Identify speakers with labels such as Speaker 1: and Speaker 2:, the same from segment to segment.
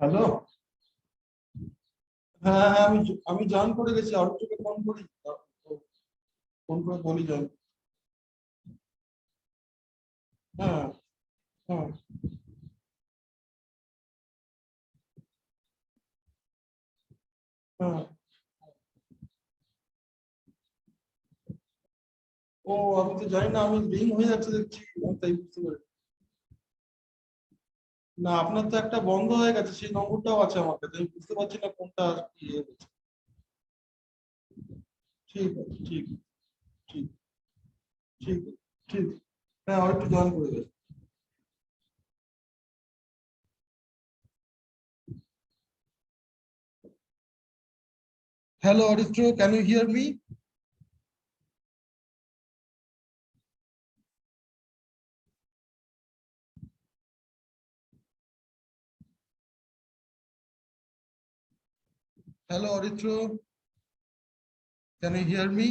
Speaker 1: Hello. হ্যাঁ হ্যাঁ, আমি জয়েন করে গেছি। অর্জুনকে ফোন করি, ফোন করে বলি জয়েন। হ্যাঁ হ্যাঁ। হ্যাঁ। ও, আমি তো জানি না, আমি রিং হয়ে যাচ্ছে দেখছি, আমি তাই বুঝতে পারি। না, আপনার তো একটা বন্ধ হয়ে গেছে, সেই নম্বরটাও আছে আমার কাছে, আমি বুঝতে পারছি না কোনটা আর কি ইয়ে হচ্ছে। ঠিক আছে, ঠিক ঠিক ঠিক ঠিক। হ্যাঁ, আর একটু জয়েন করে গেছে। Hello, Aristro, can you hear me? Hello, Aristro, can you hear me?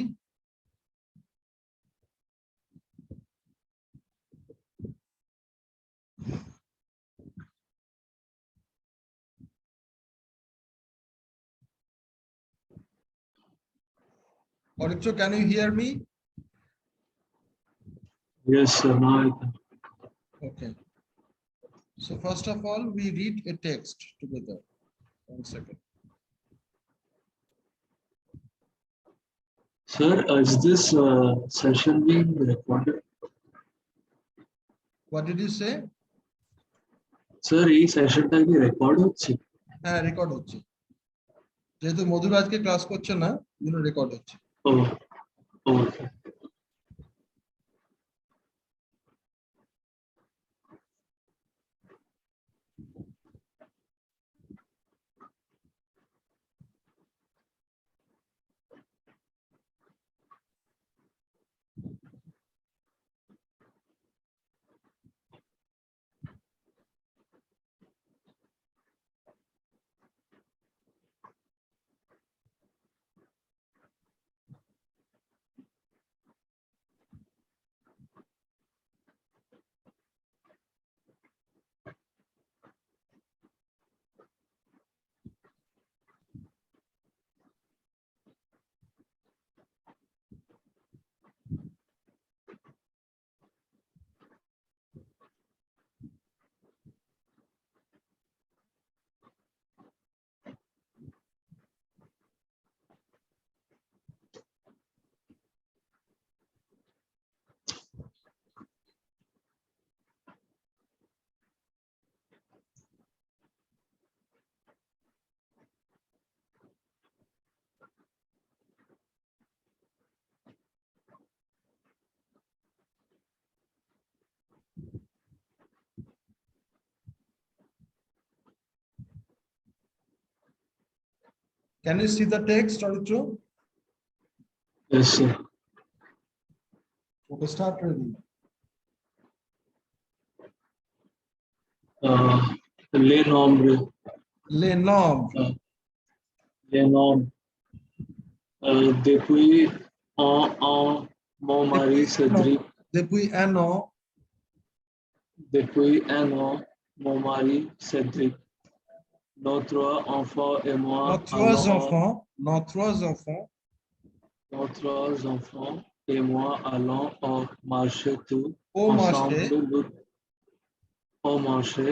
Speaker 1: Aristro, can you hear me?
Speaker 2: Yes, sir. Now I can.
Speaker 1: Okay. So first of all, we read a text together. 1 second.
Speaker 2: Sir, is this session being recorded?
Speaker 1: What did you say?
Speaker 2: Sir, এই সেশনটা কি record হচ্ছে?
Speaker 1: হ্যাঁ, record হচ্ছে। যেহেতু মধুর আজকে class করছে না, রেকর্ড হচ্ছে।
Speaker 2: ও, ওকে।
Speaker 1: Can you see the text, Aristro?
Speaker 2: Yes, sir.
Speaker 1: Okay, start reading.
Speaker 2: Les nombres.
Speaker 1: Les nombres.
Speaker 2: Les nombres. Depuis un, mon mari Cédric.
Speaker 1: Depuis un an.
Speaker 2: Depuis un an, mon mari Cédric. Notre enfant et moi
Speaker 1: Nos trois enfants.
Speaker 2: Notre enfants et moi allons au marché tout
Speaker 1: Au marché.
Speaker 2: au marché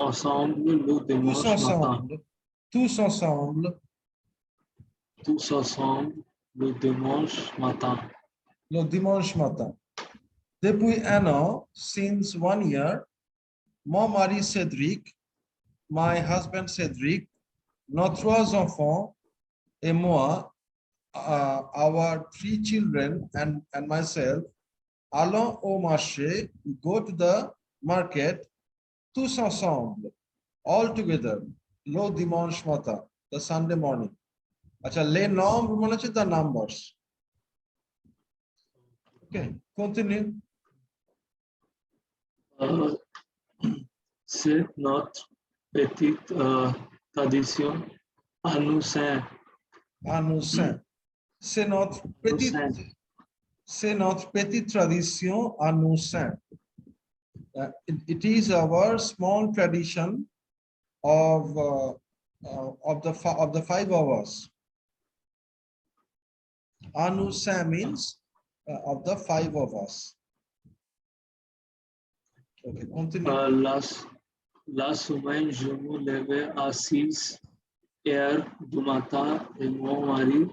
Speaker 2: ensemble le dimanche matin.
Speaker 1: Tous ensemble.
Speaker 2: Tous ensemble le dimanche matin.
Speaker 1: Le dimanche matin. Depuis un an, since 1 year, mon mari Cédric, my husband Cédric, nos trois enfants et moi, our 3 children and myself, allons au marché, we go to the market, tous ensemble, all together, le dimanche matin, the Sunday morning. আচ্ছা, les nombres মানে হচ্ছে the numbers. Okay, continue.
Speaker 2: C'est notre petite tradition à nous saints.
Speaker 1: À nous saints. C'est notre petite tradition à nous saints. It is our small tradition of the five of us. Anusa means of the five of us. Okay, continue.
Speaker 2: La semaine, je me levais à 6 heures du matin et mon mari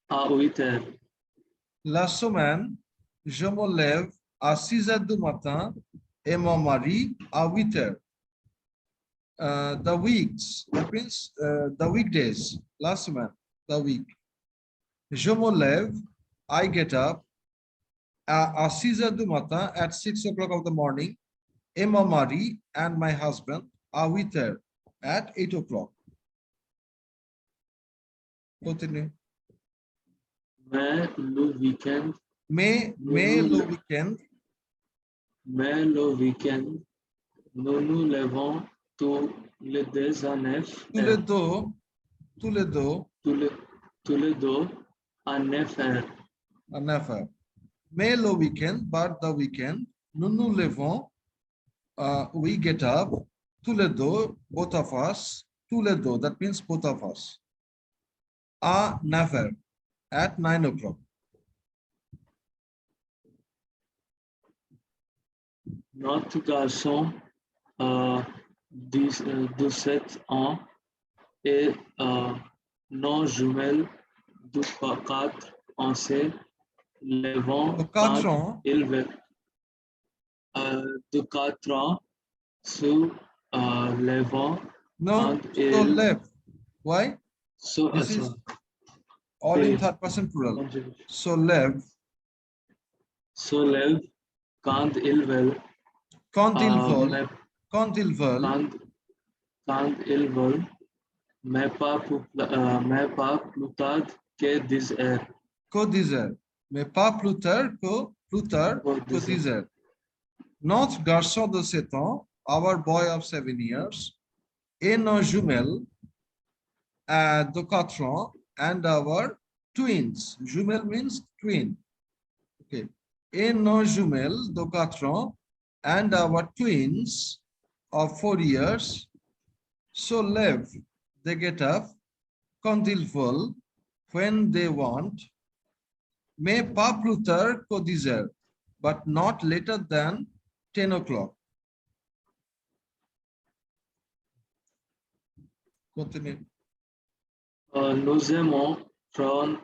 Speaker 2: à 8 heures.
Speaker 1: La semaine, je me lève à 6 heures du matin et mon mari à 8 heures. The weeks, that means the weekdays, last semaine, the week. Je me lève, I get up à 6 heures du matin, at 6 o'clock of the morning, et mon mari and my husband à 8 heures, at 8 o'clock. Continue.
Speaker 2: Mais le week-end,
Speaker 1: Mais le week-end, nous nous levons tous les deux à 9 heures. tous les deux
Speaker 2: À 9 heures.
Speaker 1: à 9 heures. Mais le week-end, but the weekend, nous nous levons, we get up, tous les deux, both of us, tous les deux, that means both of us, à 9 heures, at 9 o'clock.
Speaker 2: Notre garçon, 17 ans, et nos jumelles de 4 ans se levant
Speaker 1: De 4 ans,
Speaker 2: ils veulent. De 4 ans se levant
Speaker 1: no,
Speaker 2: quand
Speaker 1: so
Speaker 2: ils
Speaker 1: left. Why?
Speaker 2: so,
Speaker 1: This is all in third person plural. So left,
Speaker 2: se lèvent quand ils veulent.
Speaker 1: quand ils
Speaker 2: mais
Speaker 1: veulent, quand ils veulent,
Speaker 2: quand ils veulent, mais pas plus tard que 10 heures.
Speaker 1: que 10 heures. Mais pas plus tard que 10 heures. Notre garçon de 7 ans, our boy of 7 years, et nos jumelles de 4 ans, and our twins. Jumelle means twin. Okay. Et nos jumelles de 4 ans, and our twins of 4 years, so lève, they get up, quand ils veulent, when they want, mais pas plus tard que 10 heures, but not later than 10 o'clock. Continue.
Speaker 2: Nous aimons prendre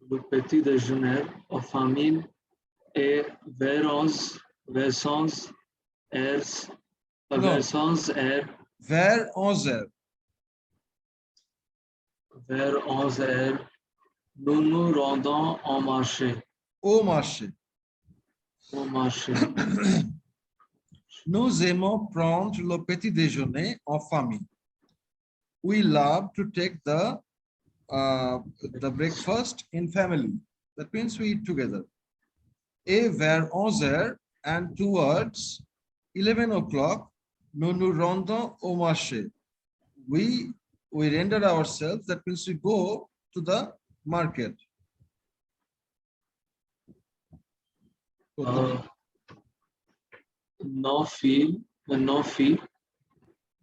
Speaker 2: le petit déjeuner aux familles et vers 11
Speaker 1: Vers 11
Speaker 2: heures, nous nous rendons au marché.
Speaker 1: Au marché. Nous aimons prendre le petit déjeuner en famille. We love to take the breakfast in family. That means we eat together. Et vers 11 heures and towards 11 o'clock, nous nous rendons au marché. We render ourselves, that means we go to the market.
Speaker 2: Nos filles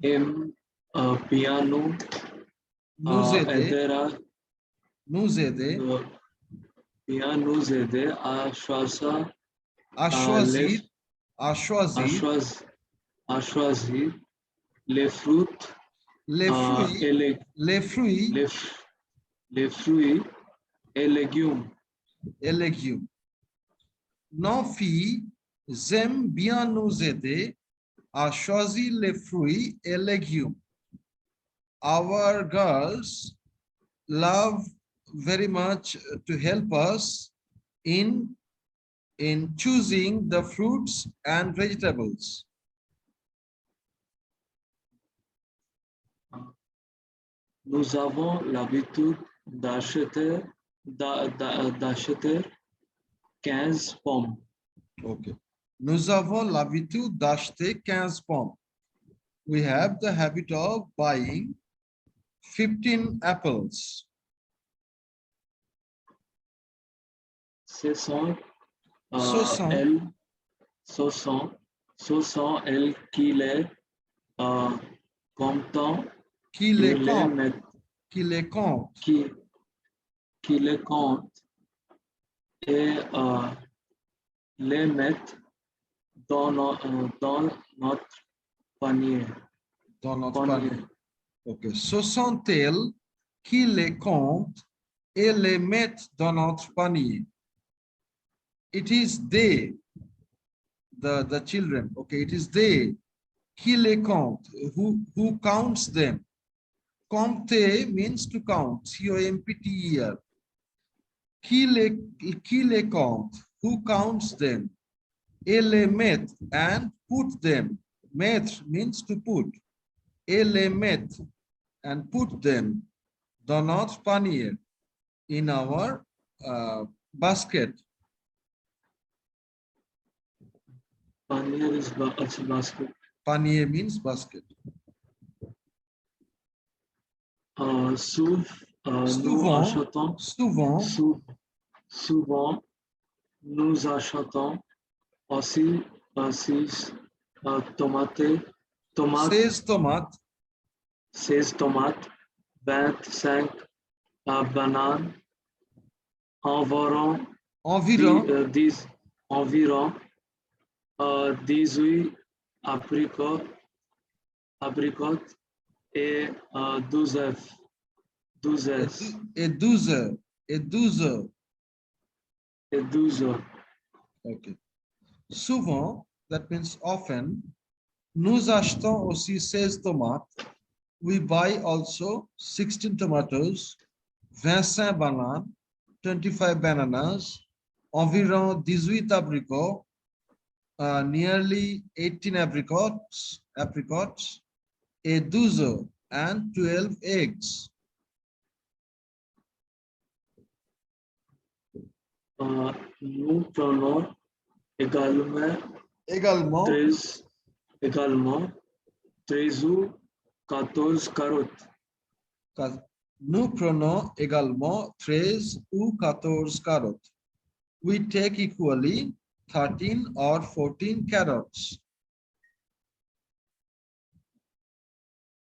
Speaker 2: aiment piano.
Speaker 1: Nous aider
Speaker 2: nous aider à choisir les fruits et légumes.
Speaker 1: Nos filles aiment bien nous aider à choisir les fruits et légumes. Our girls love very much to help us in choosing the fruits and vegetables.
Speaker 2: Nous avons l'habitude d'acheter 15 pommes.
Speaker 1: Okay. Nous avons l'habitude d'acheter 15 pommes. We have the habit of buying 15 apples.
Speaker 2: Ce sont elles qui les comptant
Speaker 1: qui
Speaker 2: et
Speaker 1: les
Speaker 2: les
Speaker 1: compte,
Speaker 2: met,
Speaker 1: qui les compte,
Speaker 2: qui les compte et les met dans, dans notre panier.
Speaker 1: dans notre panier. Ok. Ce sont elles qui les comptent et les mettent dans notre panier. It is they, the children. Okay, it is they qui les compte, who counts them. Compter means to count. C-O-M-P-T-E-R. Qui les compte, who counts them. Et les met and put them. Mettre means to put. Et les met and put them dans notre panier, in our basket.
Speaker 2: Panier is basket.
Speaker 1: Panier means basket.
Speaker 2: Nous achetons, souvent, nous achetons aussi, tomates,
Speaker 1: 16 tomates,
Speaker 2: 16 tomates, 25 bananes, environ,
Speaker 1: environ
Speaker 2: 18 abricots et 12 œufs. 12 œufs
Speaker 1: et 12 heures. Et 12 heures.
Speaker 2: et 12 œufs.
Speaker 1: Okay. Souvent, that means often, nous achetons aussi 16 tomates. We buy also 16 tomatoes, 25 bananes, 25 bananas, environ 18 abricots, nearly 18 apricots, a 12 œufs and 12 eggs.
Speaker 2: Nous prenons également
Speaker 1: Également,
Speaker 2: 13 ou 14 carottes.
Speaker 1: nous prenons également 13 ou 14 carottes. We take equally 13 or 14 carrots.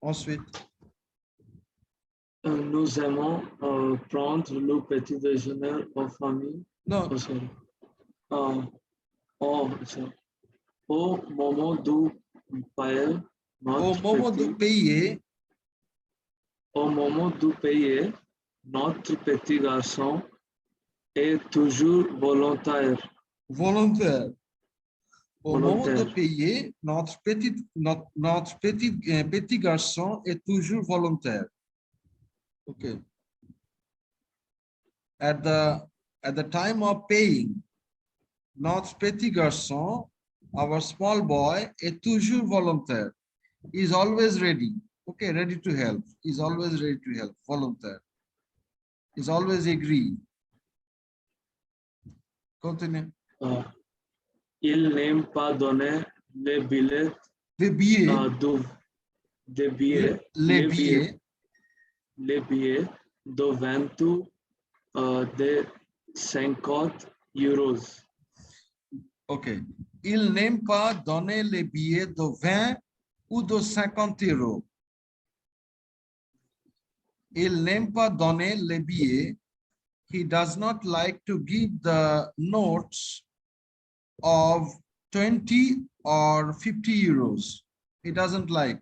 Speaker 1: Ensuite,
Speaker 2: Nous aimons prendre le petit déjeuner en famille.
Speaker 1: non,
Speaker 2: Oh, sorry. Au moment du payer
Speaker 1: au
Speaker 2: notre
Speaker 1: moment de
Speaker 2: petit,
Speaker 1: payer,
Speaker 2: au moment du payer, notre petit garçon est toujours volontaire.
Speaker 1: volontaire. Au moment de
Speaker 2: Volontaire.
Speaker 1: payer, notre petit garçon est toujours volontaire. Okay. At the time of paying, notre petit garçon, our small boy, est toujours volontaire. He is always ready. Okay, ready to help. He is always ready to help. Volunteer. He is always agree. Continue.
Speaker 2: Il n'aime pas donner les billets
Speaker 1: Les billets,
Speaker 2: des billets,
Speaker 1: les billets,
Speaker 2: les billets de 20 ou de 50 euros.
Speaker 1: ok. Il n'aime pas donner les billets de 20 ou de 50 euros. Il n'aime pas donner les billets. He does not like to give the notes of 20 or 50 euros. He doesn't like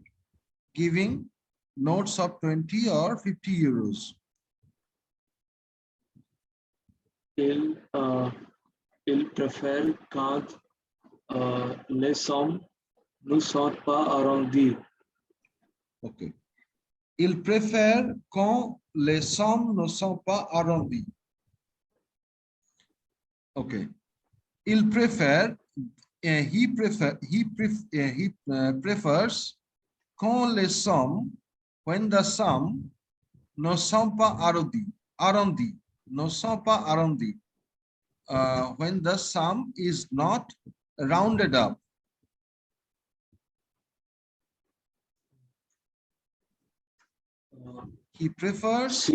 Speaker 1: giving notes of 20 or 50 euros.
Speaker 2: Il préfère quand les sommes ne sont pas arrondies.
Speaker 1: Okay. Il préfère quand les sommes ne sont pas arrondies. Okay. Il préfère, he prefers quand les sommes, when the sum ne sont pas arrondis, ne sont pas arrondis. When the sum is not rounded up. He prefers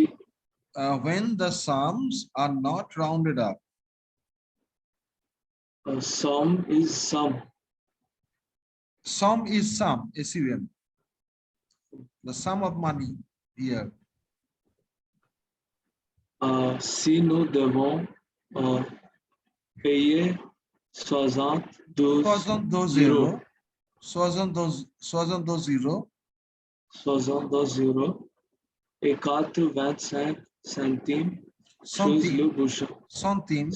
Speaker 1: when the sums are not rounded up.
Speaker 2: Sum is sum.
Speaker 1: Sum is sum, SUM. The sum of money here.
Speaker 2: Si nous devons payer 72
Speaker 1: 72
Speaker 2: euros,
Speaker 1: 72
Speaker 2: 72 euros et 85 centimes chez le boucher. Centimes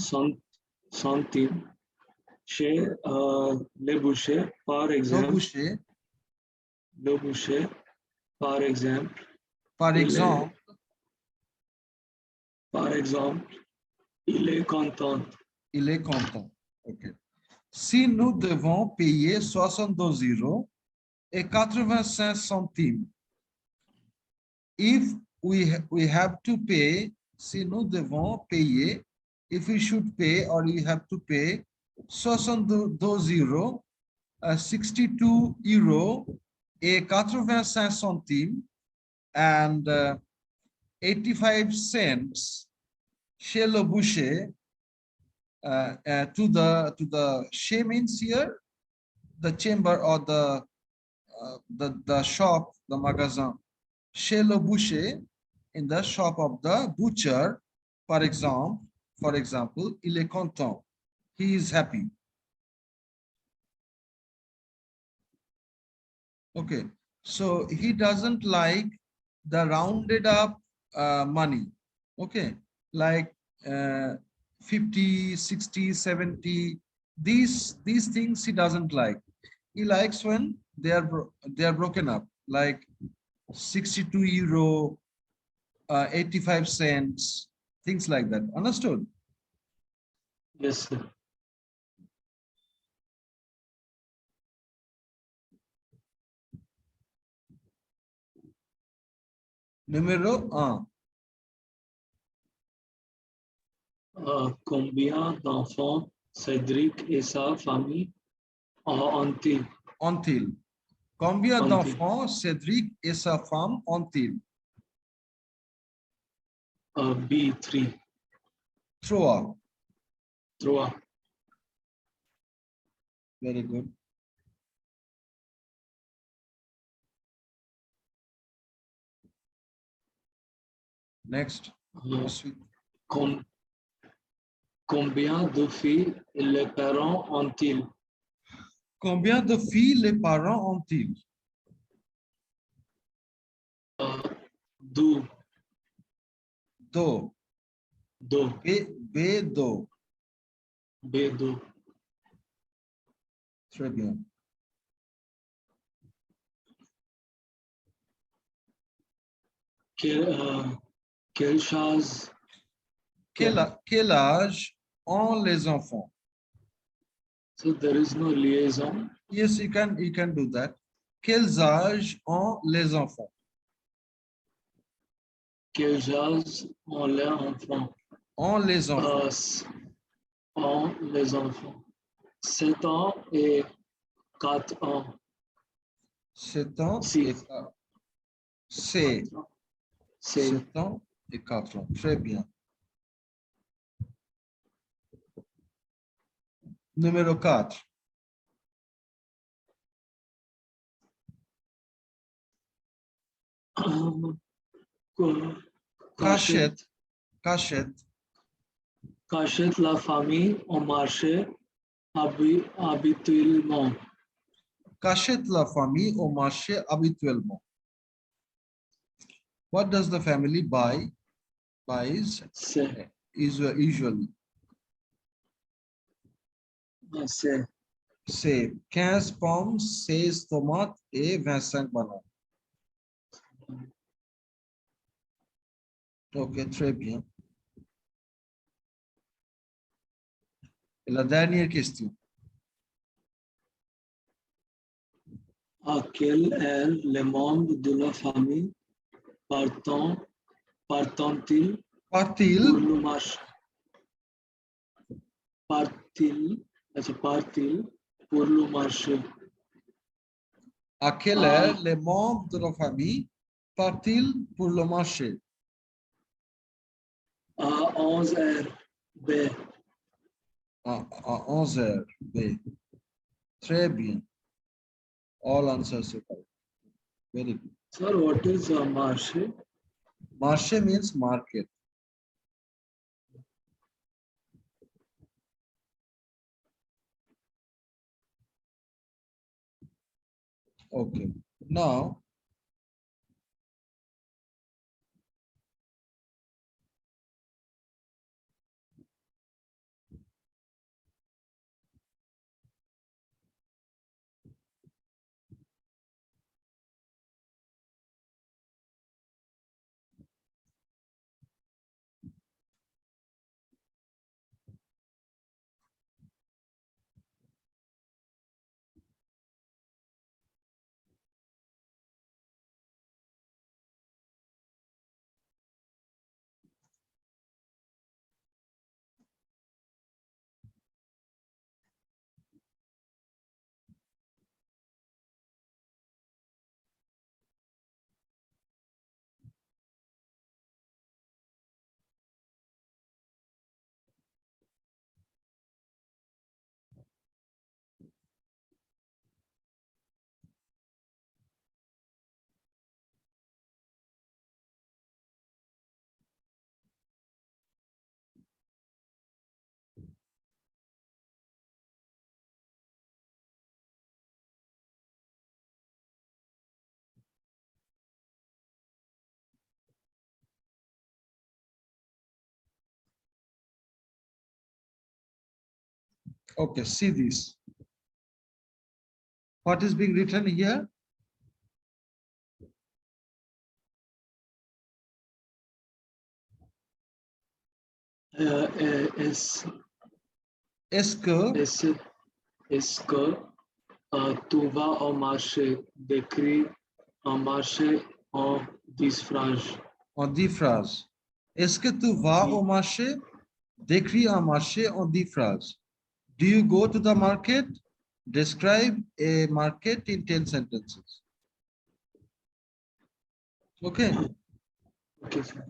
Speaker 2: chez le boucher, par exemple. Le boucher, par exemple.
Speaker 1: Par exemple,
Speaker 2: il est content.
Speaker 1: Il est content. OK. Si nous devons payer 72 euros et 85 centimes, if we have to pay, si nous devons payer, if we should pay or we have to pay 72 euros, 62 euros et 85 centimes and 85 cents chez le boucher. To the chez means here the chamber or the shop, the magasin. Chez le boucher, in the shop of the butcher, for example, il est content. He is happy. Okay, so he doesn't like the rounded up money. Okay, like 50, 60, 70, these things he doesn't like. He likes when they are broken up, like 62 euro, 85 cents, things like that. Understood?
Speaker 2: Yes, sir.
Speaker 1: Numéro 1.
Speaker 2: Combien d'enfants Cédric et sa famille ont-ils?
Speaker 1: Ont-ils? Combien
Speaker 2: Ont-ils?
Speaker 1: d'enfants Cédric et sa femme ont-ils?
Speaker 2: B3.
Speaker 1: 3.
Speaker 2: 3.
Speaker 1: Very good. Next.
Speaker 2: Combien de filles les parents ont-ils?
Speaker 1: Combien de filles les parents ont-ils?
Speaker 2: 2.
Speaker 1: 2.
Speaker 2: 2.
Speaker 1: B2.
Speaker 2: B2.
Speaker 1: Très bien.
Speaker 2: Quelle chose?
Speaker 1: Quel âge ont les enfants?
Speaker 2: So there is no liaison.
Speaker 1: Yes, you can do that. Quels âges ont les enfants?
Speaker 2: Quels âges ont les enfants?
Speaker 1: Ont les enfants.
Speaker 2: Ont les enfants. 7 ans et 4 ans.
Speaker 1: 7 ans
Speaker 2: Si.
Speaker 1: et 4. C'est 7 ans et 4 ans. Très bien. Numéro 4. Cachette.
Speaker 2: Cachette la famille au marché habituellement.
Speaker 1: Cachette la famille au marché habituellement. What does the family buy? Buys usually. C'est 15 pommes, 16 tomates et 25 bananes. Ok, très bien. Et la dernière question.
Speaker 2: À quel est le membre de la famille partent-ils pour le marché? Part-ils pour le marché?
Speaker 1: À quelle heure les membres de la famille partent-ils pour le marché?
Speaker 2: À 11 heures. B.
Speaker 1: À 11 heures. B. Très bien. All answers are correct. Very good.
Speaker 2: Sir, what is marché?
Speaker 1: Marché means market. Okay. Now, okay, see this. What is being written here?
Speaker 2: Est-ce
Speaker 1: Est-ce que
Speaker 2: est-ce est-ce que tu vas au marché? Décrit un marché en 10 phrases.
Speaker 1: en 10 phrases. Est-ce que tu vas au marché? Décris un marché en 10 phrases. Do you go to the market? Describe a market in 10 sentences. Okay.
Speaker 2: Ok, sir.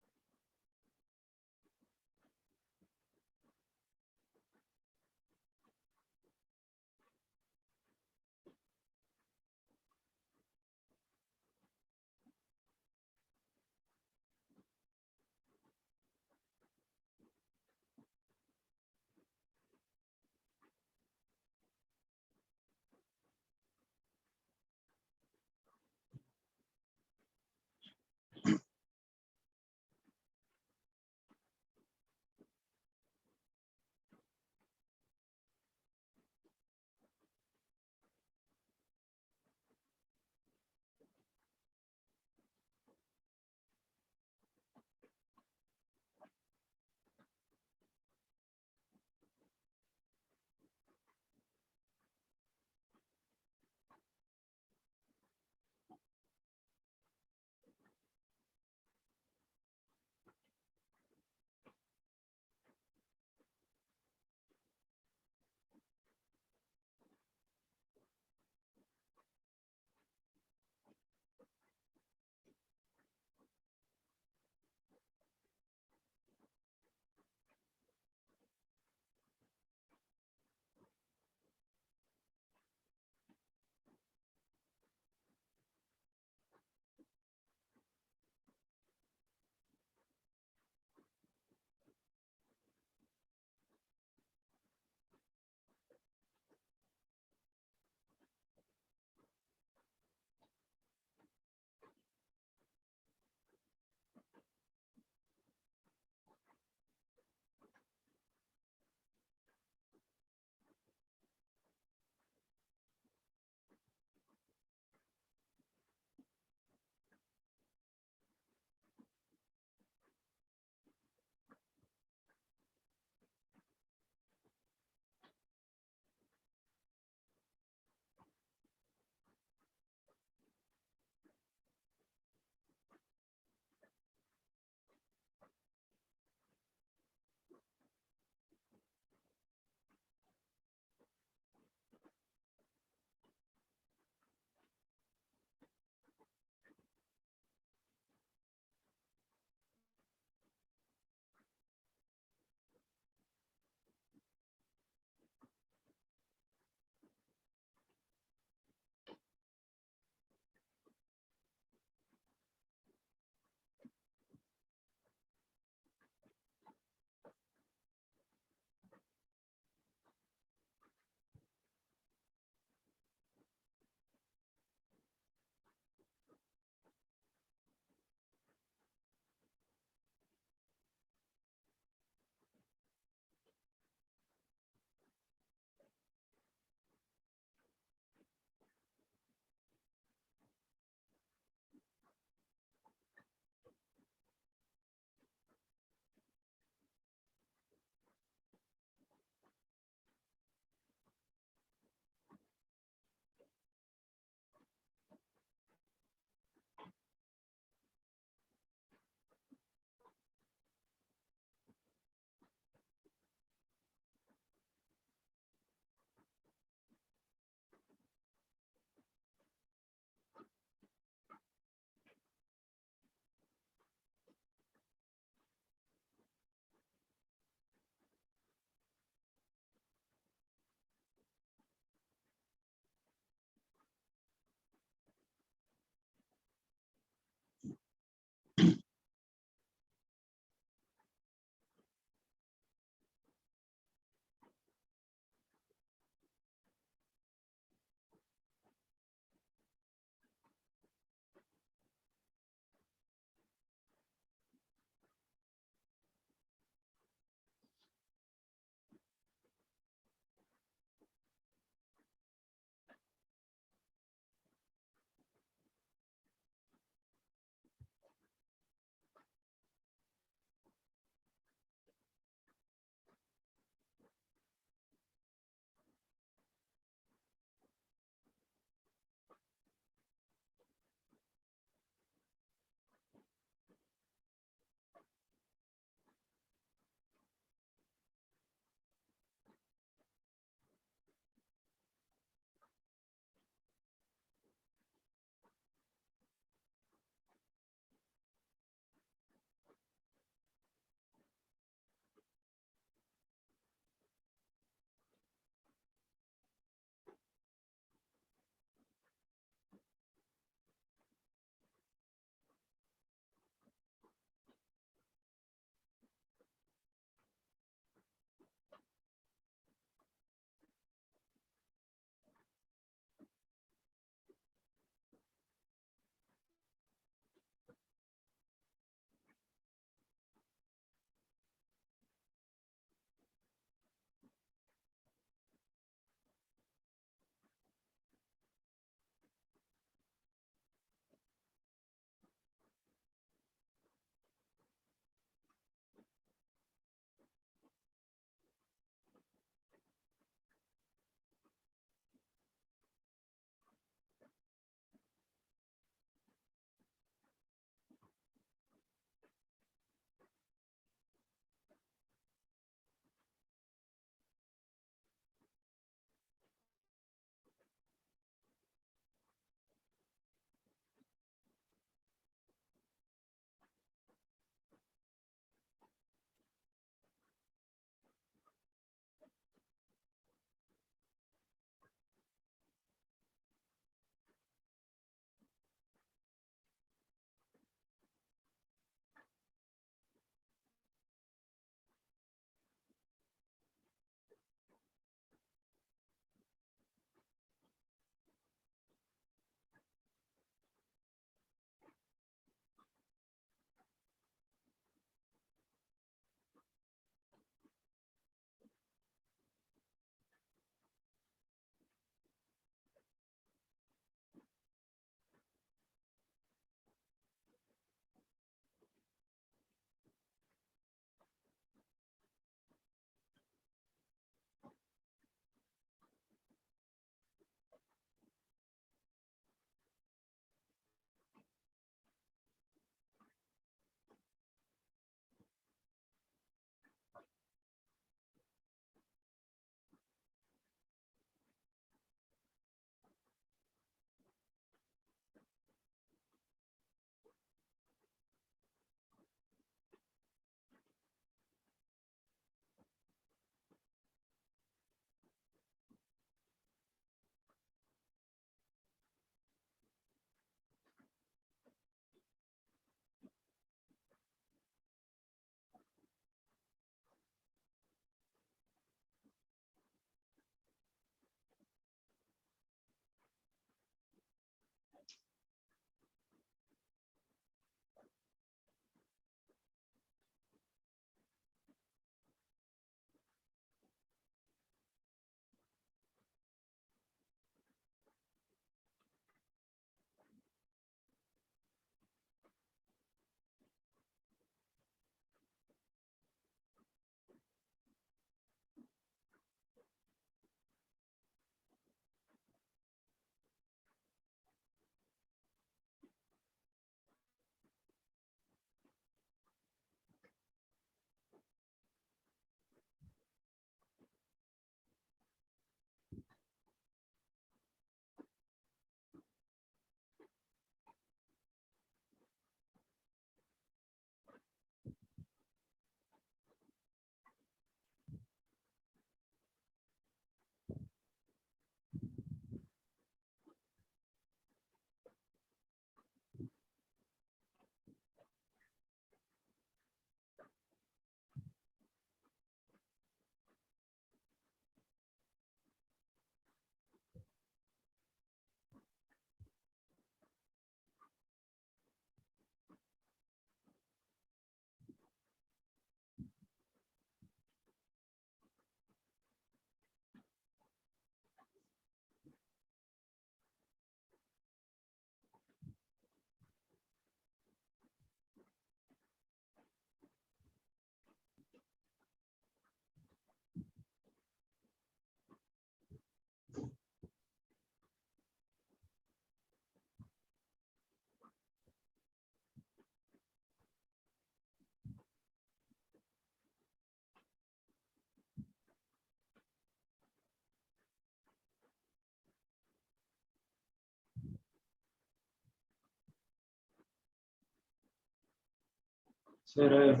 Speaker 2: Sir, I have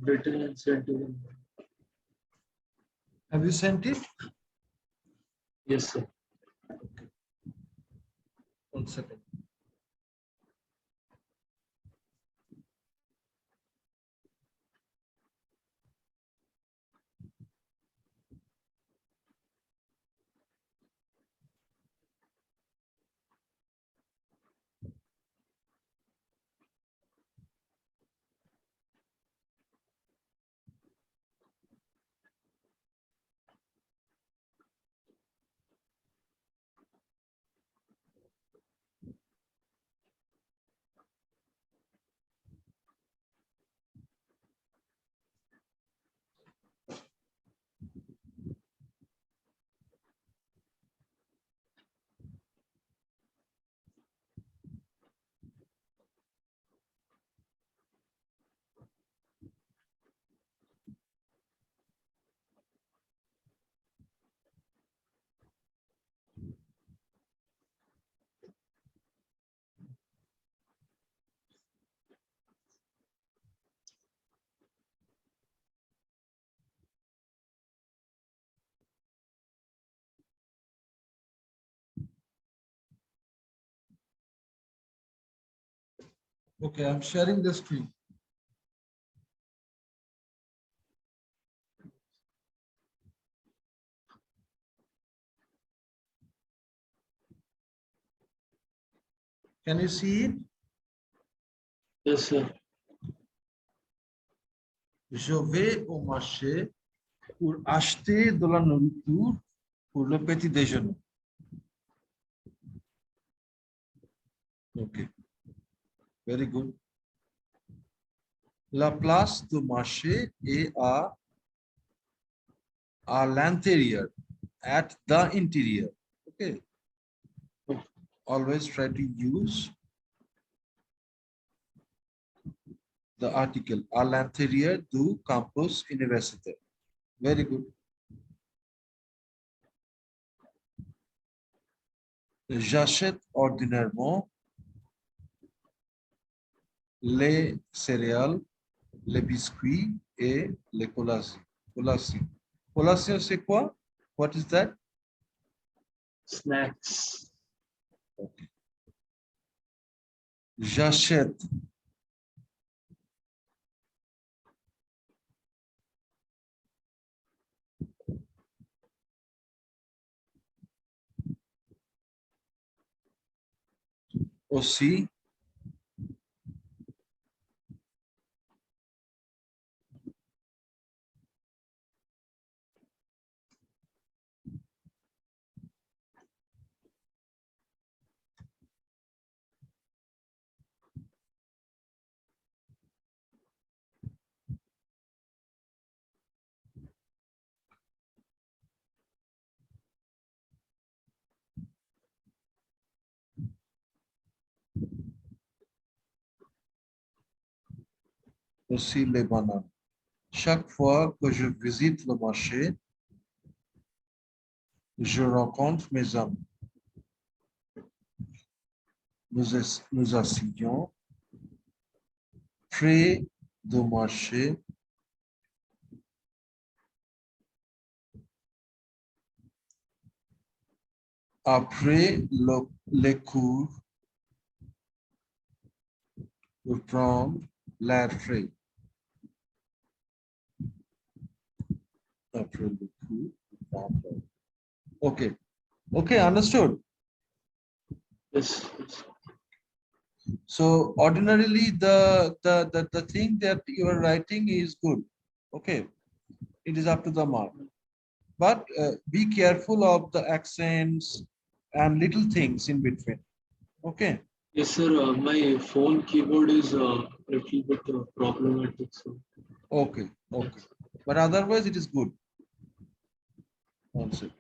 Speaker 2: written and sent to them.
Speaker 1: Have you sent it?
Speaker 2: Yes, sir.
Speaker 1: 1 second. Okay, I'm sharing the screen. Can you see it?
Speaker 2: Yes, sir.
Speaker 1: Je vais au marché pour acheter de la nourriture pour le petit déjeuner. Okay, very good. La place de marché est à l'intérieur, at the interior. Okay. Always try to use the article à l'intérieur du campus universitaire. Very good. J'achète ordinairement les céréales, les biscuits et les collations. Collation, c'est quoi? What is that?
Speaker 2: Snacks.
Speaker 1: Okay. J'achète aussi les bananes. Chaque fois que je visite le marché, je rencontre mes amis. Nous asseyons près du marché après les cours pour prendre l'air frais. Après le cours, pour prendre l'air. Okay. Okay, understood.
Speaker 2: Yes. Yes.
Speaker 1: So ordinarily the thing that you are writing is good. Okay. It is up to the mark. But be careful of the accents and little things in between. Okay.
Speaker 2: Yes, sir. My phone keyboard is a little bit problematic. So,
Speaker 1: Okay. Okay. But otherwise it is good. One second.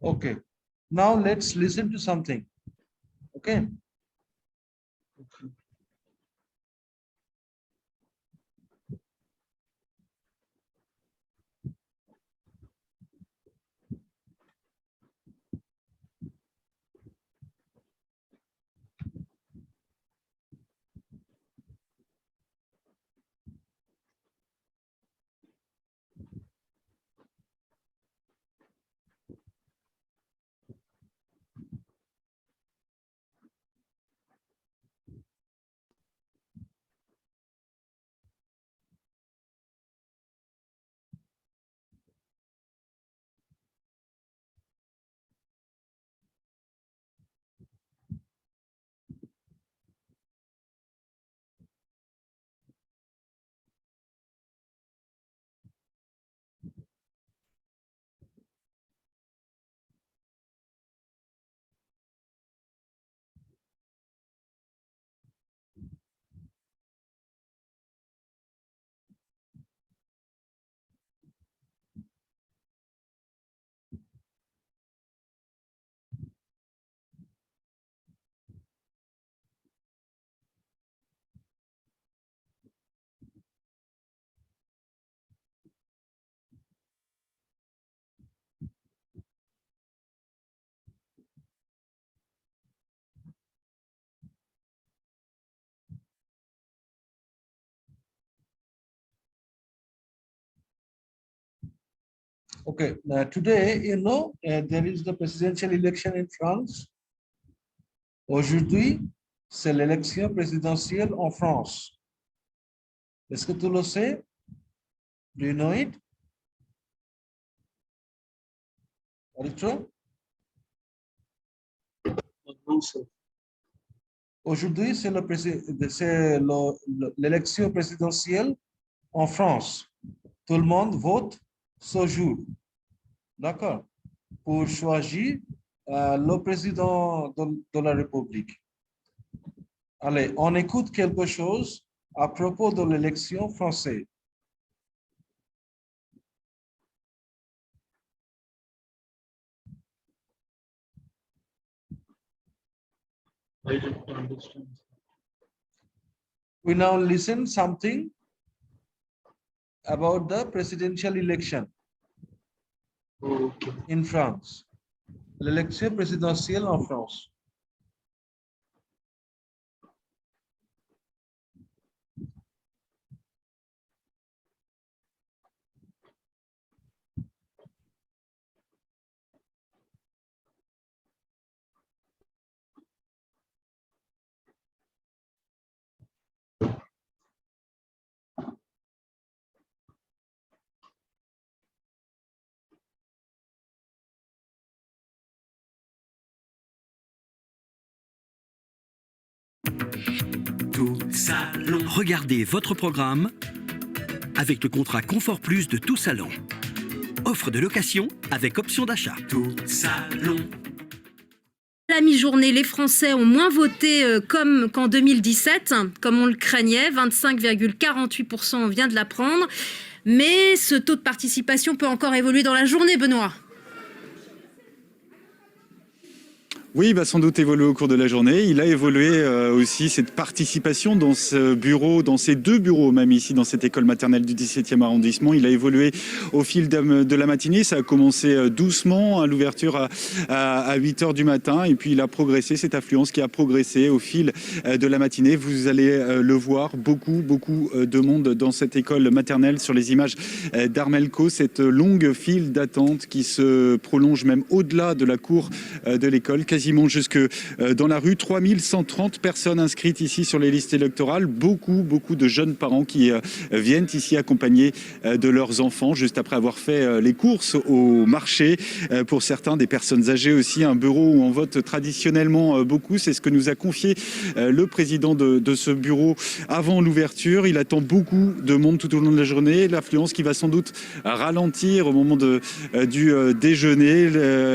Speaker 1: Okay. Now let's listen to something. Okay. Okay, today, there is the presidential election in France. Aujourd'hui, c'est l'élection présidentielle en France. Est-ce que tu le sais? Do you know it? Arito?
Speaker 2: No, sir.
Speaker 1: Aujourd'hui, c'est l'élection présidentielle en France. Tout le monde vote ce jour. D'accord? Pour choisir le président de la République. Allez, on écoute quelque chose à propos de l'élection française.
Speaker 2: I don't understand.
Speaker 1: We now listen something about the presidential election
Speaker 2: Okay.
Speaker 1: in France. L'élection présidentielle en France.
Speaker 3: Tout salon. Regardez votre programme avec le contrat Confort Plus de Tout Salon. Offre de location avec option d'achat. Tout salon.
Speaker 4: À la mi-journée, les Français ont moins voté comme qu'en 2017, comme on le craignait. 25,48%, on vient de l'apprendre. Mais ce taux de participation peut encore évoluer dans la journée, Benoît.
Speaker 5: Oui, il va sans doute évoluer au cours de la journée. Il a évolué aussi cette participation dans ce bureau, dans ces deux bureaux, même ici dans cette école maternelle du 17e arrondissement. Il a évolué au fil de la matinée. Ça a commencé doucement à l'ouverture à 8 h du matin. Et puis il a progressé, cette affluence qui a progressé au fil de la matinée. Vous allez le voir, beaucoup de monde dans cette école maternelle sur les images d'Armelco. Cette longue file d'attente qui se prolonge même au-delà de la cour de l'école, quasiment jusque dans la rue. 3130 personnes inscrites ici sur les listes électorales. Beaucoup de jeunes parents qui viennent ici accompagnés de leurs enfants juste après avoir fait les courses au marché. Pour certains, des personnes âgées aussi, un bureau où on vote traditionnellement beaucoup. C'est ce que nous a confié le président de ce bureau avant l'ouverture. Il attend beaucoup de monde tout au long de la journée. L'affluence qui va sans doute ralentir au moment du déjeuner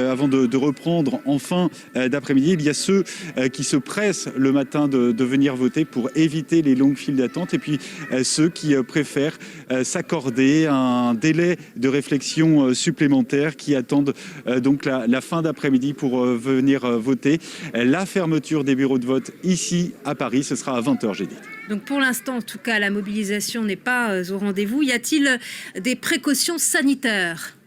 Speaker 5: avant de reprendre enfin d'après-midi. Il y a ceux qui se pressent le matin de venir voter pour éviter les longues files d'attente et puis ceux qui préfèrent s'accorder un délai de réflexion supplémentaire qui attendent donc la fin d'après-midi pour venir voter. La fermeture des bureaux de vote ici à Paris, ce sera à 20h, j'ai dit.
Speaker 4: Donc pour l'instant, en tout cas, la mobilisation n'est pas au rendez-vous. Y a-t-il des précautions sanitaires ?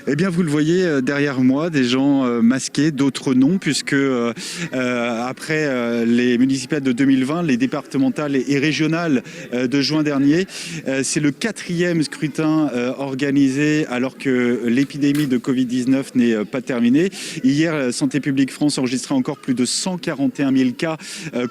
Speaker 5: Eh bien, vous le voyez derrière moi, des gens masqués, d'autres non, puisque après les municipales de 2020, les départementales et régionales de juin dernier, c'est le 4e scrutin organisé alors que l'épidémie de Covid-19 n'est pas terminée. Hier, Santé publique France enregistrait encore plus de 141 000 cas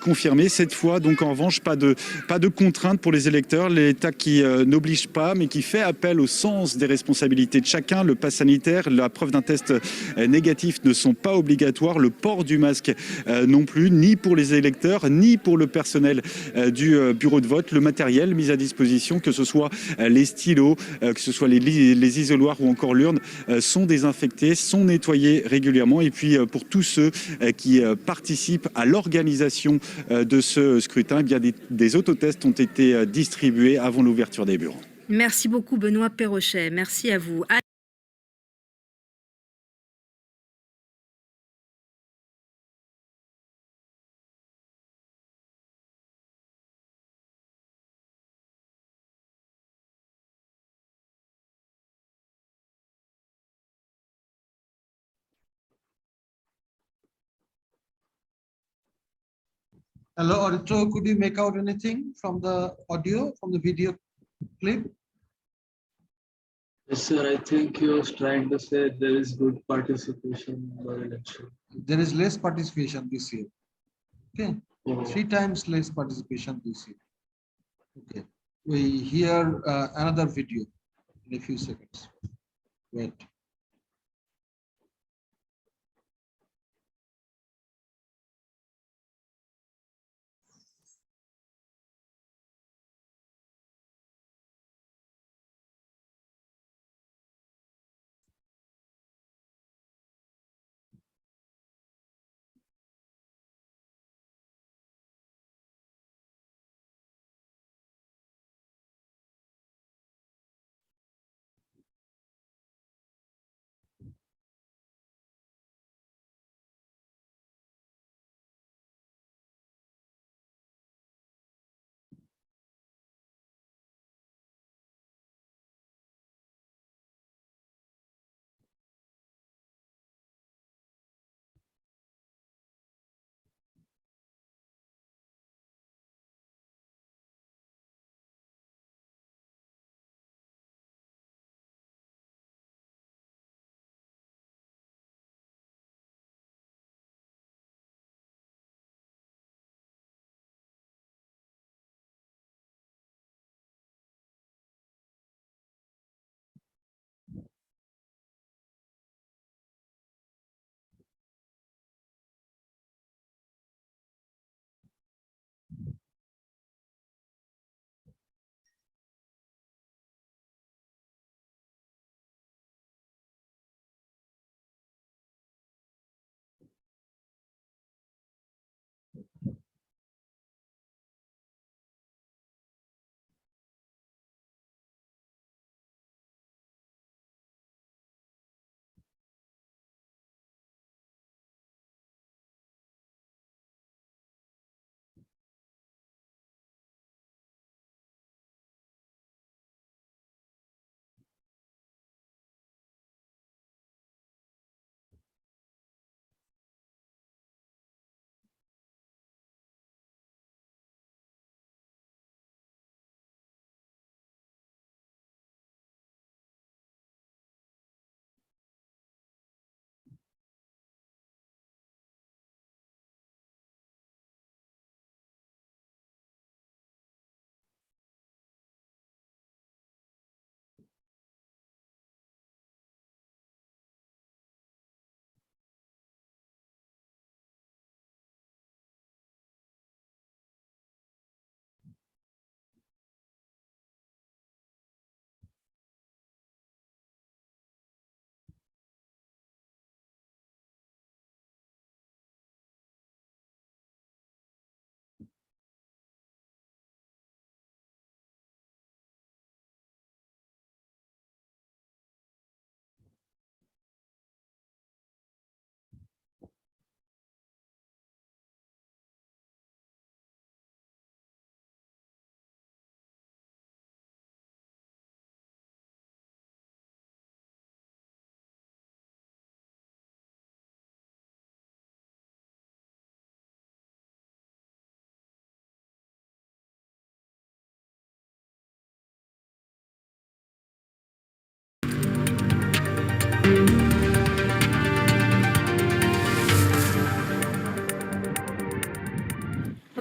Speaker 5: confirmés. Cette fois, donc en revanche, pas de contrainte pour les électeurs. L'État qui n'oblige pas, mais qui fait appel au sens des responsabilités de chacun. Le pass sanitaire, la preuve d'un test négatif ne sont pas obligatoires. Le port du masque non plus, ni pour les électeurs, ni pour le personnel du bureau de vote. Le matériel mis à disposition, que ce soit les stylos, que ce soit les isoloirs ou encore l'urne, sont désinfectés, sont nettoyés régulièrement. Et puis pour tous ceux qui participent à l'organisation de ce scrutin, eh bien des autotests ont été distribués avant l'ouverture des bureaux.
Speaker 4: Merci beaucoup Benoît Perrochet, merci à vous.
Speaker 1: Hello, auditor, could you make out anything from the audio, from the video clip?
Speaker 2: Yes, sir. I think he was trying to say there is good participation in the election.
Speaker 1: There is less participation this year. Okay,
Speaker 2: Oh.
Speaker 1: 3 times less participation this year. Okay, we hear another video in a few seconds. Wait.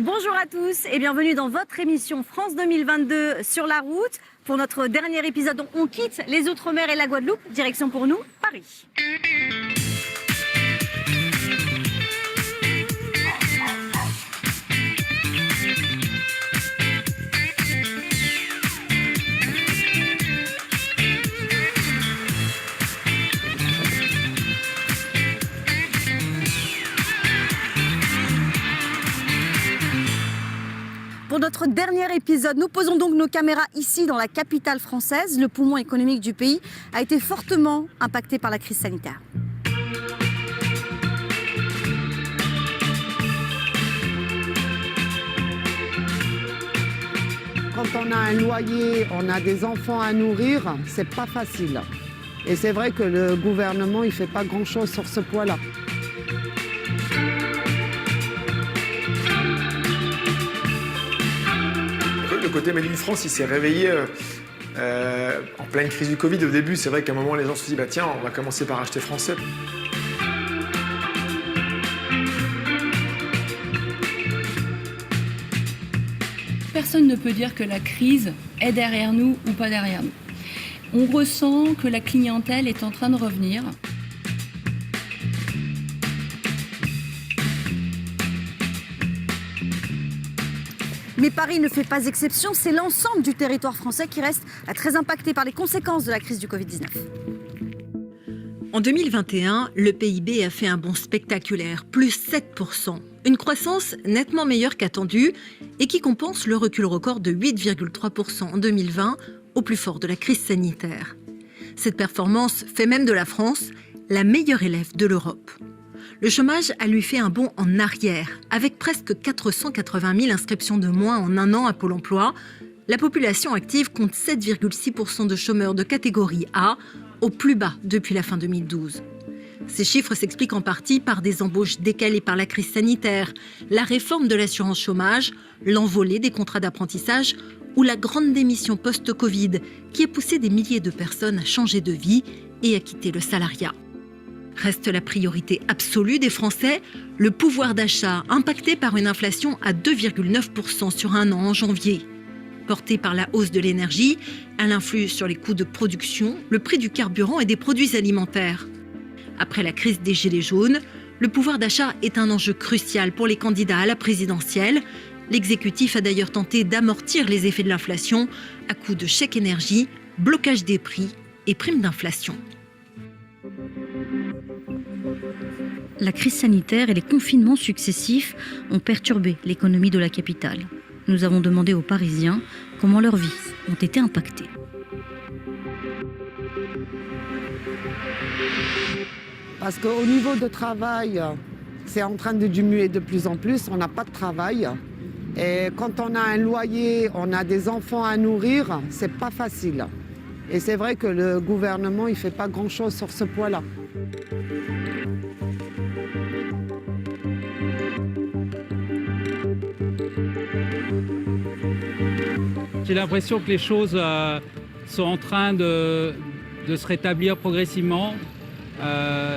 Speaker 6: Bonjour à tous et bienvenue dans votre émission France 2022 sur la route. Pour notre dernier épisode, on quitte les Outre-mer et la Guadeloupe. Direction pour nous, Paris. Pour notre dernier épisode, nous posons donc nos caméras ici dans la capitale française. Le poumon économique du pays a été fortement impacté par la crise sanitaire.
Speaker 7: Quand on a un loyer, on a des enfants à nourrir, c'est pas facile. Et c'est vrai que le gouvernement, il fait pas grand-chose sur ce point-là.
Speaker 8: Le côté Made in France, il s'est réveillé en pleine crise du Covid. Au début, c'est vrai qu'à un moment, les gens se sont dit, bah tiens, on va commencer par acheter français.
Speaker 9: Personne ne peut dire que la crise est derrière nous ou pas derrière nous. On ressent que la clientèle est en train de revenir.
Speaker 6: Mais Paris ne fait pas exception, c'est l'ensemble du territoire français qui reste très impacté par les conséquences de la crise du Covid-19.
Speaker 10: En 2021, le PIB a fait un bond spectaculaire, plus 7%. Une croissance nettement meilleure qu'attendue et qui compense le recul record de 8,3% en 2020, au plus fort de la crise sanitaire. Cette performance fait même de la France la meilleure élève de l'Europe. Le chômage a lui fait un bond en arrière, avec presque 480 000 inscriptions de moins en un an à Pôle emploi. La population active compte 7,6% de chômeurs de catégorie A, au plus bas depuis la fin 2012. Ces chiffres s'expliquent en partie par des embauches décalées par la crise sanitaire, la réforme de l'assurance chômage, l'envolée des contrats d'apprentissage ou la grande démission post-Covid qui a poussé des milliers de personnes à changer de vie et à quitter le salariat. Reste la priorité absolue des Français, le pouvoir d'achat impacté par une inflation à 2,9% sur un an en janvier. Portée par la hausse de l'énergie, elle influe sur les coûts de production, le prix du carburant et des produits alimentaires. Après la crise des Gilets jaunes, le pouvoir d'achat est un enjeu crucial pour les candidats à la présidentielle. L'exécutif a d'ailleurs tenté d'amortir les effets de l'inflation à coups de chèques énergie, blocage des prix et primes d'inflation.
Speaker 11: La crise sanitaire et les confinements successifs ont perturbé l'économie de la capitale. Nous avons demandé aux Parisiens comment leurs vies ont été impactées.
Speaker 7: Parce qu'au niveau de travail, c'est en train de diminuer de plus en plus. On n'a pas de travail. Et quand on a un loyer, on a des enfants à nourrir, c'est pas facile. Et c'est vrai que le gouvernement, il fait pas grand-chose sur ce point-là.
Speaker 12: J'ai l'impression que les choses sont en train de se rétablir progressivement.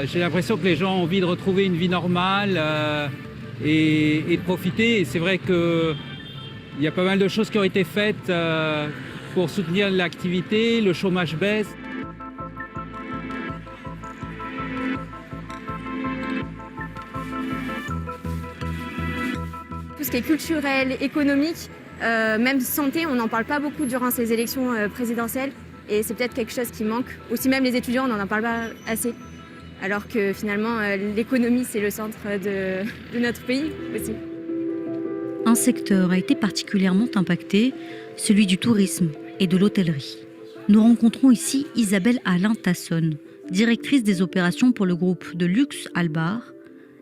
Speaker 12: J'ai l'impression que les gens ont envie de retrouver une vie normale et de profiter. Et c'est vrai qu'il y a pas mal de choses qui ont été faites pour soutenir l'activité, le chômage baisse.
Speaker 13: Tout ce qui est culturel, économique, même santé, on n'en parle pas beaucoup durant ces élections présidentielles et c'est peut-être quelque chose qui manque. Aussi même les étudiants, on n'en parle pas assez. Alors que finalement, l'économie, c'est le centre de notre pays aussi.
Speaker 11: Un secteur a été particulièrement impacté, celui du tourisme et de l'hôtellerie. Nous rencontrons ici Isabelle Alain-Tassonne, directrice des opérations pour le groupe de luxe Albar.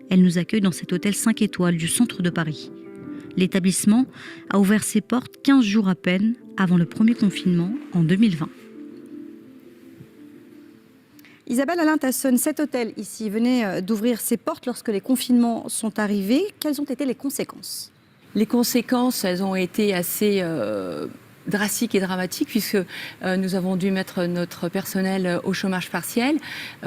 Speaker 11: Elle nous accueille dans cet hôtel 5 étoiles du centre de Paris. L'établissement a ouvert ses portes 15 jours à peine avant le premier confinement en 2020.
Speaker 6: Isabelle Alain-Tassonne, cet hôtel ici venait d'ouvrir ses portes lorsque les confinements sont arrivés. Quelles ont été les conséquences ?
Speaker 9: Les conséquences, elles ont été assez drastique et dramatique puisque nous avons dû mettre notre personnel au chômage partiel.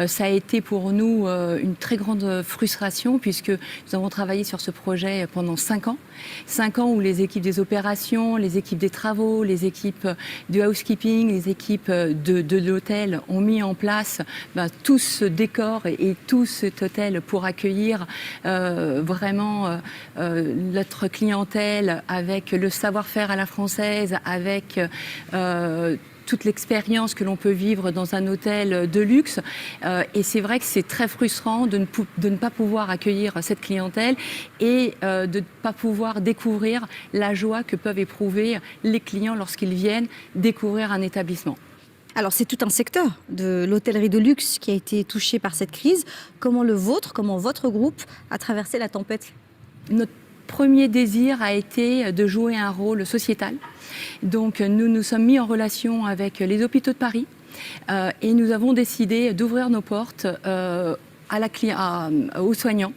Speaker 9: Ça a été pour nous une très grande frustration puisque nous avons travaillé sur ce projet pendant 5 ans. 5 ans où les équipes des opérations, les équipes des travaux, les équipes du housekeeping, les équipes de l'hôtel ont mis en place tout ce décor et tout cet hôtel pour accueillir vraiment notre clientèle avec le savoir-faire à la française, avec toute l'expérience que l'on peut vivre dans un hôtel de luxe. Et c'est vrai que c'est très frustrant de ne pas pouvoir accueillir cette clientèle et de ne pas pouvoir découvrir la joie que peuvent éprouver les clients lorsqu'ils viennent découvrir un établissement.
Speaker 6: Alors c'est tout un secteur de l'hôtellerie de luxe qui a été touché par cette crise. Comment votre groupe a traversé la tempête?
Speaker 9: Notre premier désir a été de jouer un rôle sociétal. Donc nous nous sommes mis en relation avec les hôpitaux de Paris et nous avons décidé d'ouvrir nos portes aux soignants,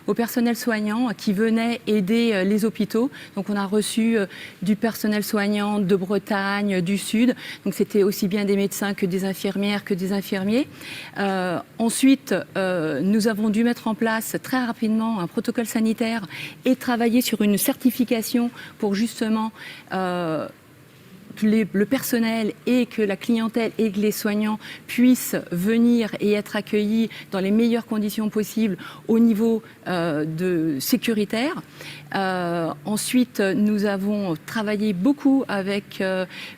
Speaker 9: au personnel soignant qui venait aider les hôpitaux. Donc on a reçu du personnel soignant de Bretagne, du Sud. Donc c'était aussi bien des médecins que des infirmières, que des infirmiers. Ensuite, nous avons dû mettre en place très rapidement un protocole sanitaire et travailler sur une certification pour justement que le personnel et que la clientèle et que les soignants puissent venir et être accueillis dans les meilleures conditions possibles au niveau sécuritaire. Ensuite, nous avons travaillé beaucoup avec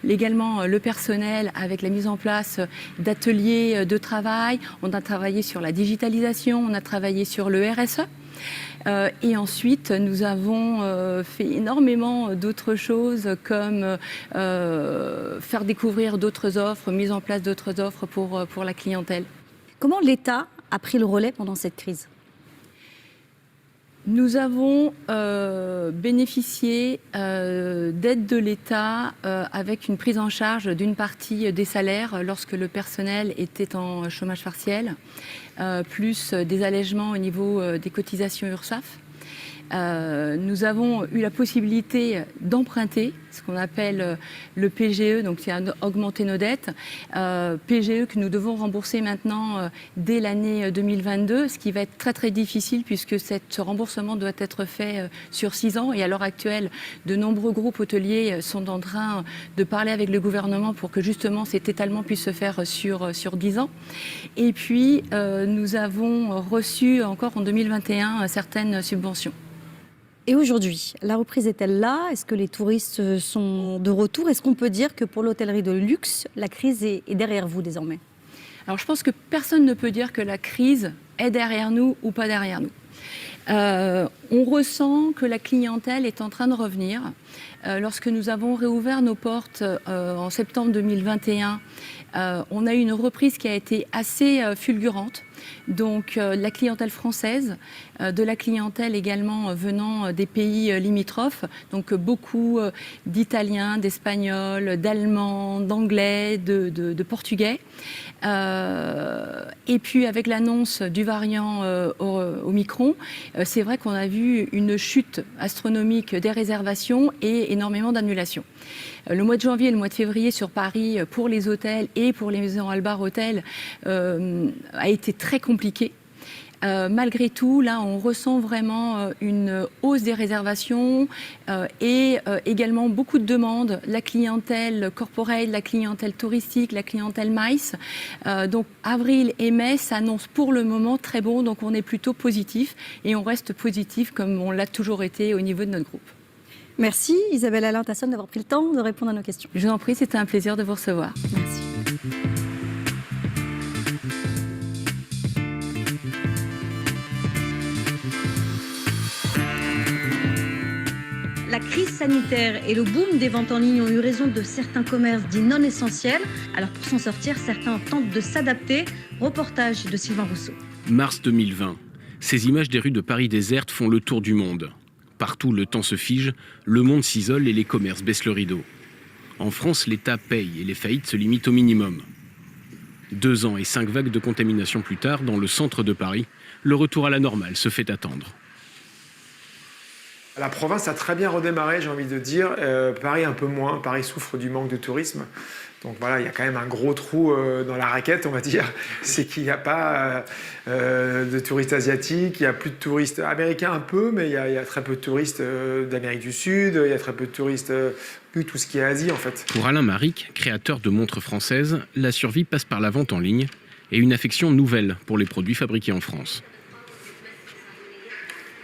Speaker 9: également le personnel, avec la mise en place d'ateliers de travail. On a travaillé sur la digitalisation, on a travaillé sur le RSE. Et ensuite, nous avons fait énormément d'autres choses comme faire découvrir d'autres offres, mise en place d'autres offres pour la clientèle.
Speaker 6: Comment l'État a pris le relais pendant cette crise?
Speaker 9: Nous avons bénéficié d'aide de l'État avec une prise en charge d'une partie des salaires lorsque le personnel était en chômage partiel, plus des allègements au niveau des cotisations URSSAF. Nous avons eu la possibilité d'emprunter ce qu'on appelle le PGE, donc c'est augmenter nos dettes, PGE que nous devons rembourser maintenant dès l'année 2022, ce qui va être très très difficile puisque ce remboursement doit être fait sur 6 ans et à l'heure actuelle, de nombreux groupes hôteliers sont en train de parler avec le gouvernement pour que justement cet étalement puisse se faire sur 10 ans. Et puis nous avons reçu encore en 2021 certaines subventions.
Speaker 6: Et aujourd'hui, la reprise est-elle là? Est-ce que les touristes sont de retour? Est-ce qu'on peut dire que pour l'hôtellerie de luxe, la crise est derrière vous désormais?
Speaker 9: Alors je pense que personne ne peut dire que la crise est derrière nous ou pas derrière nous. On ressent que la clientèle est en train de revenir. Lorsque nous avons réouvert nos portes en septembre 2021, on a eu une reprise qui a été assez fulgurante. Donc la clientèle française, de la clientèle également venant des pays limitrophes, donc beaucoup d'Italiens, d'Espagnols, d'Allemands, d'Anglais, de Portugais. Et puis avec l'annonce du variant Omicron, c'est vrai qu'on a vu une chute astronomique des réservations et énormément d'annulations. Le mois de janvier et le mois de février sur Paris, pour les hôtels et pour les maisons Albar Hôtel, a été très compliqué. Malgré tout, là, on ressent vraiment une hausse des réservations et également beaucoup de demandes. La clientèle corporate, la clientèle touristique, la clientèle MICE. Donc, avril et mai s'annoncent pour le moment très bon. Donc, on est plutôt positif et on reste positif comme on l'a toujours été au niveau de notre groupe.
Speaker 6: Merci Isabelle Alain-Tasson d'avoir pris le temps de répondre à nos questions.
Speaker 9: Je vous en prie, c'était un plaisir de vous recevoir.
Speaker 6: Merci. La crise sanitaire et le boom des ventes en ligne ont eu raison de certains commerces dits non essentiels. Alors pour s'en sortir, certains tentent de s'adapter. Reportage de Sylvain Rousseau.
Speaker 14: Mars 2020. Ces images des rues de Paris désertes font le tour du monde. Partout, le temps se fige, le monde s'isole et les commerces baissent le rideau. En France, l'État paye et les faillites se limitent au minimum. 2 ans et 5 vagues de contamination plus tard, dans le centre de Paris, le retour à la normale se fait attendre.
Speaker 8: La province a très bien redémarré, j'ai envie de dire. Paris un peu moins. Paris souffre du manque de tourisme. Donc voilà, il y a quand même un gros trou dans la raquette, on va dire. C'est qu'il n'y a pas de touristes asiatiques, il y a plus de touristes américains un peu, mais il y a très peu de touristes d'Amérique du Sud, il y a très peu de touristes, plus tout ce qui est Asie en fait.
Speaker 14: Pour Alain Maric, créateur de montres françaises, la survie passe par la vente en ligne et une affection nouvelle pour les produits fabriqués en France.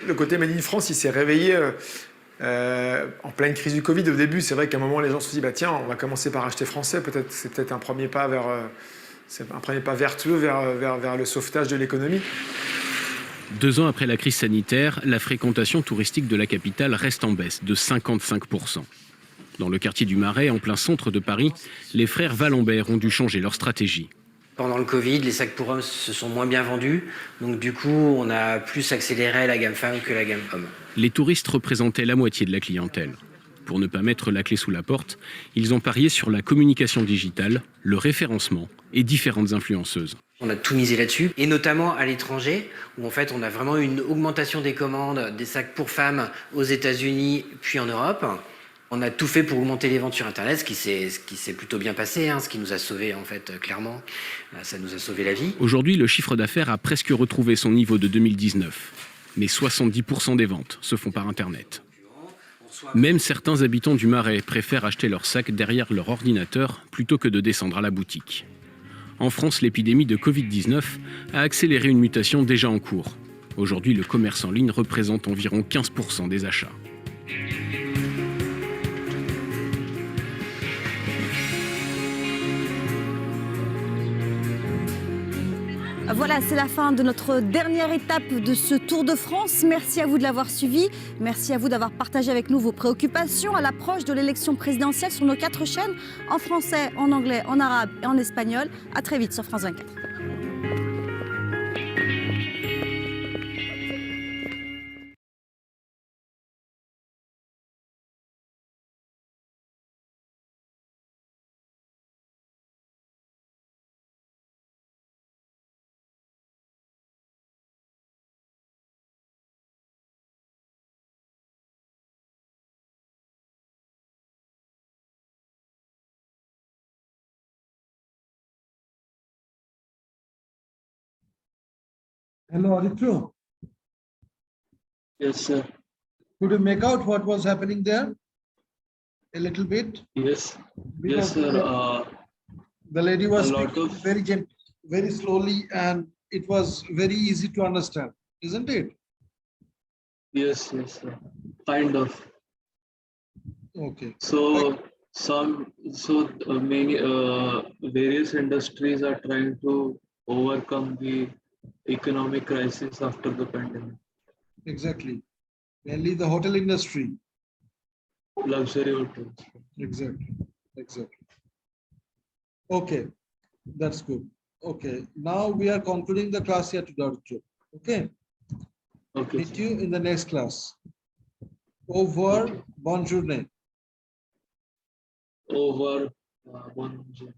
Speaker 8: Le côté Made in France, il s'est réveillé en pleine crise du Covid. Au début, c'est vrai qu'à un moment, les gens se sont dit, bah, tiens, on va commencer par acheter français. C'est peut-être un premier pas vertueux vers le sauvetage de l'économie.
Speaker 14: 2 ans après la crise sanitaire, la fréquentation touristique de la capitale reste en baisse de 55%. Dans le quartier du Marais, en plein centre de Paris, les frères Walambert ont dû changer leur stratégie.
Speaker 15: Pendant le Covid, les sacs pour hommes se sont moins bien vendus. Donc du coup, on a plus accéléré la gamme femme que la gamme homme.
Speaker 14: Les touristes représentaient la moitié de la clientèle. Pour ne pas mettre la clé sous la porte, ils ont parié sur la communication digitale, le référencement et différentes influenceuses.
Speaker 15: On a tout misé là-dessus, et notamment à l'étranger, où en fait on a vraiment eu une augmentation des commandes des sacs pour femmes aux États-Unis puis en Europe. On a tout fait pour augmenter les ventes sur Internet, ce qui s'est plutôt bien passé, ce qui nous a sauvés en fait clairement. Ça nous a sauvé la vie.
Speaker 14: Aujourd'hui, le chiffre d'affaires a presque retrouvé son niveau de 2019. Mais 70% des ventes se font par Internet. Même certains habitants du Marais préfèrent acheter leurs sacs derrière leur ordinateur plutôt que de descendre à la boutique. En France, l'épidémie de Covid-19 a accéléré une mutation déjà en cours. Aujourd'hui, le commerce en ligne représente environ 15% des achats.
Speaker 6: Voilà, c'est la fin de notre dernière étape de ce Tour de France. Merci à vous de l'avoir suivi. Merci à vous d'avoir partagé avec nous vos préoccupations à l'approche de l'élection présidentielle sur nos 4 chaînes, en français, en anglais, en arabe et en espagnol. À très vite sur France 24.
Speaker 1: Hello, Aditya.
Speaker 2: Yes, sir.
Speaker 1: Could you make out what was happening there? A little bit?
Speaker 2: Yes.
Speaker 1: Because
Speaker 2: Yes, sir.
Speaker 1: the lady was
Speaker 2: a lot
Speaker 1: speaking
Speaker 2: of-
Speaker 1: very gentle, very slowly, and it was very easy to understand, isn't it?
Speaker 2: Yes, yes, sir. Kind of.
Speaker 1: Okay.
Speaker 2: So many various industries are trying to overcome the economic crisis after the pandemic.
Speaker 1: Exactly. Mainly the hotel industry.
Speaker 2: Luxury hotels.
Speaker 1: Exactly. Exactly. Okay. That's good. Okay. Now we are concluding the class here today. Aditya. Okay.
Speaker 2: Okay.
Speaker 1: Meet you in the next class. Au revoir. Bonne journée.
Speaker 2: Over 1 June.